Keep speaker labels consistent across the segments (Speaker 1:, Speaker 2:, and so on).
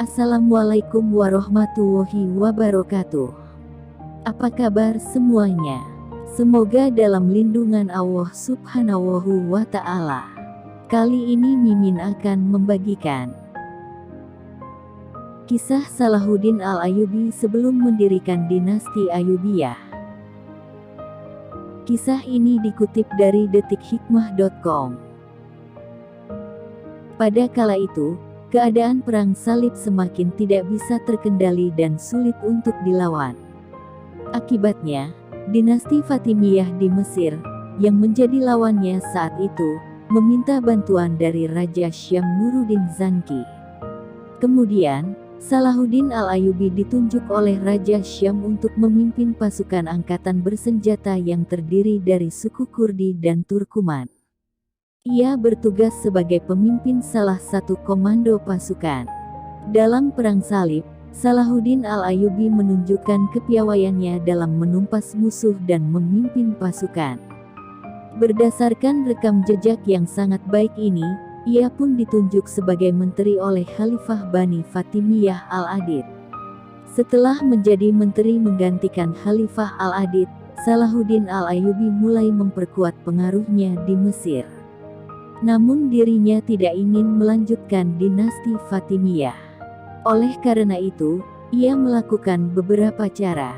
Speaker 1: Assalamualaikum warahmatullahi wabarakatuh. Apa kabar semuanya? Semoga dalam lindungan Allah Subhanahu wa Ta'ala. Kali ini Mimin akan membagikan kisah Salahuddin Al-Ayyubi sebelum mendirikan dinasti Ayyubiyah. Kisah ini dikutip dari detikhikmah.com. Pada kala itu, keadaan perang salib semakin tidak bisa terkendali dan sulit untuk dilawan. Akibatnya, dinasti Fatimiyah di Mesir, yang menjadi lawannya saat itu, meminta bantuan dari Raja Syam Nuruddin Zanki. Kemudian, Salahuddin Al-Ayyubi ditunjuk oleh Raja Syam untuk memimpin pasukan angkatan bersenjata yang terdiri dari suku Kurdi dan Turkuman. Ia bertugas sebagai pemimpin salah satu komando pasukan. Dalam perang salib, Salahuddin Al-Ayyubi menunjukkan kepiawaiannya dalam menumpas musuh dan memimpin pasukan. Berdasarkan rekam jejak yang sangat baik ini, ia pun ditunjuk sebagai menteri oleh Khalifah Bani Fatimiyah Al-Adid. Setelah menjadi menteri menggantikan Khalifah Al-Adid, Salahuddin Al-Ayyubi mulai memperkuat pengaruhnya di Mesir. Namun dirinya tidak ingin melanjutkan dinasti Fatimiyah. Oleh karena itu, ia melakukan beberapa cara.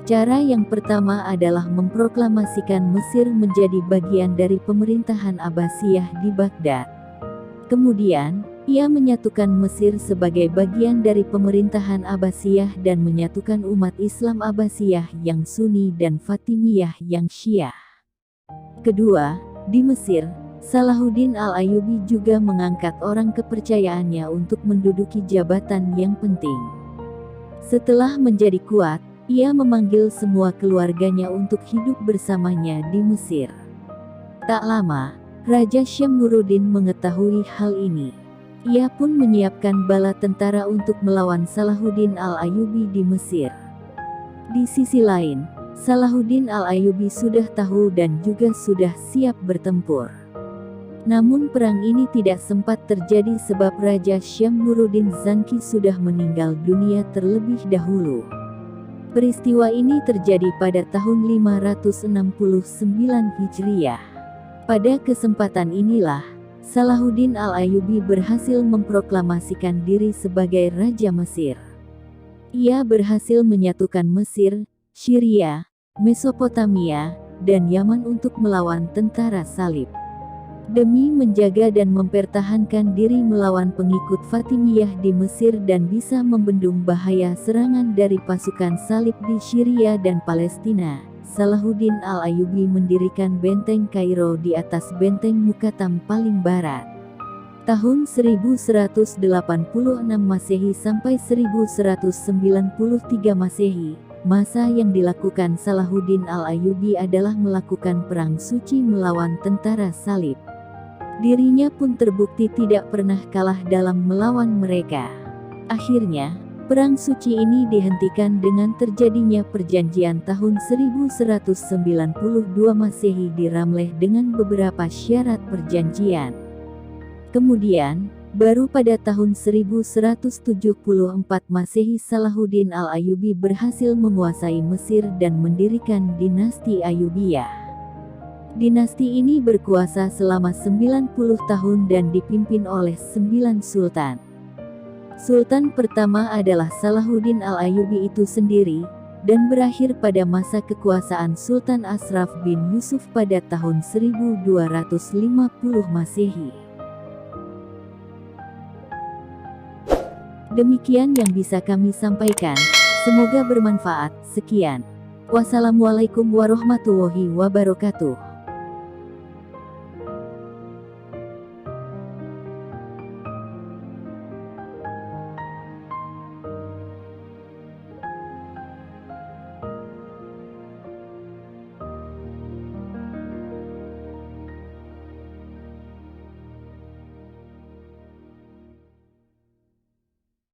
Speaker 1: Cara yang pertama adalah memproklamasikan Mesir menjadi bagian dari pemerintahan Abbasiyah di Baghdad. Kemudian, ia menyatukan Mesir sebagai bagian dari pemerintahan Abbasiyah dan menyatukan umat Islam Abbasiyah yang Sunni dan Fatimiyah yang Syiah. Kedua, di Mesir, Salahuddin Al-Ayyubi juga mengangkat orang kepercayaannya untuk menduduki jabatan yang penting. Setelah menjadi kuat, ia memanggil semua keluarganya untuk hidup bersamanya di Mesir. Tak lama, Raja Syam Nuruddin mengetahui hal ini. Ia pun menyiapkan bala tentara untuk melawan Salahuddin Al-Ayyubi di Mesir. Di sisi lain, Salahuddin Al-Ayyubi sudah tahu dan juga sudah siap bertempur. Namun perang ini tidak sempat terjadi sebab Raja Syam Nuruddin Zanki sudah meninggal dunia terlebih dahulu. Peristiwa ini terjadi pada tahun 569 Hijriah. Pada kesempatan inilah, Salahuddin Al-Ayyubi berhasil memproklamasikan diri sebagai Raja Mesir. Ia berhasil menyatukan Mesir, Syria, Mesopotamia, dan Yaman untuk melawan tentara salib. Demi menjaga dan mempertahankan diri melawan pengikut Fatimiyah di Mesir dan bisa membendung bahaya serangan dari pasukan salib di Syria dan Palestina, Salahuddin Al-Ayyubi mendirikan benteng Kairo di atas benteng Muqattam paling barat. Tahun 1186 Masehi sampai 1193 Masehi, masa yang dilakukan Salahuddin Al-Ayyubi adalah melakukan perang suci melawan tentara salib. Dirinya pun terbukti tidak pernah kalah dalam melawan mereka. Akhirnya, perang suci ini dihentikan dengan terjadinya perjanjian tahun 1192 Masehi di Ramleh dengan beberapa syarat perjanjian. Kemudian, baru pada tahun 1174 Masehi Salahuddin Al-Ayyubi berhasil menguasai Mesir dan mendirikan dinasti Ayyubiyah. Dinasti ini berkuasa selama 90 tahun dan dipimpin oleh 9 sultan. Sultan pertama adalah Salahuddin Al-Ayyubi itu sendiri, dan berakhir pada masa kekuasaan Sultan Ashraf bin Yusuf pada tahun 1250 Masehi. Demikian yang bisa kami sampaikan, semoga bermanfaat. Sekian. Wassalamualaikum warahmatullahi wabarakatuh.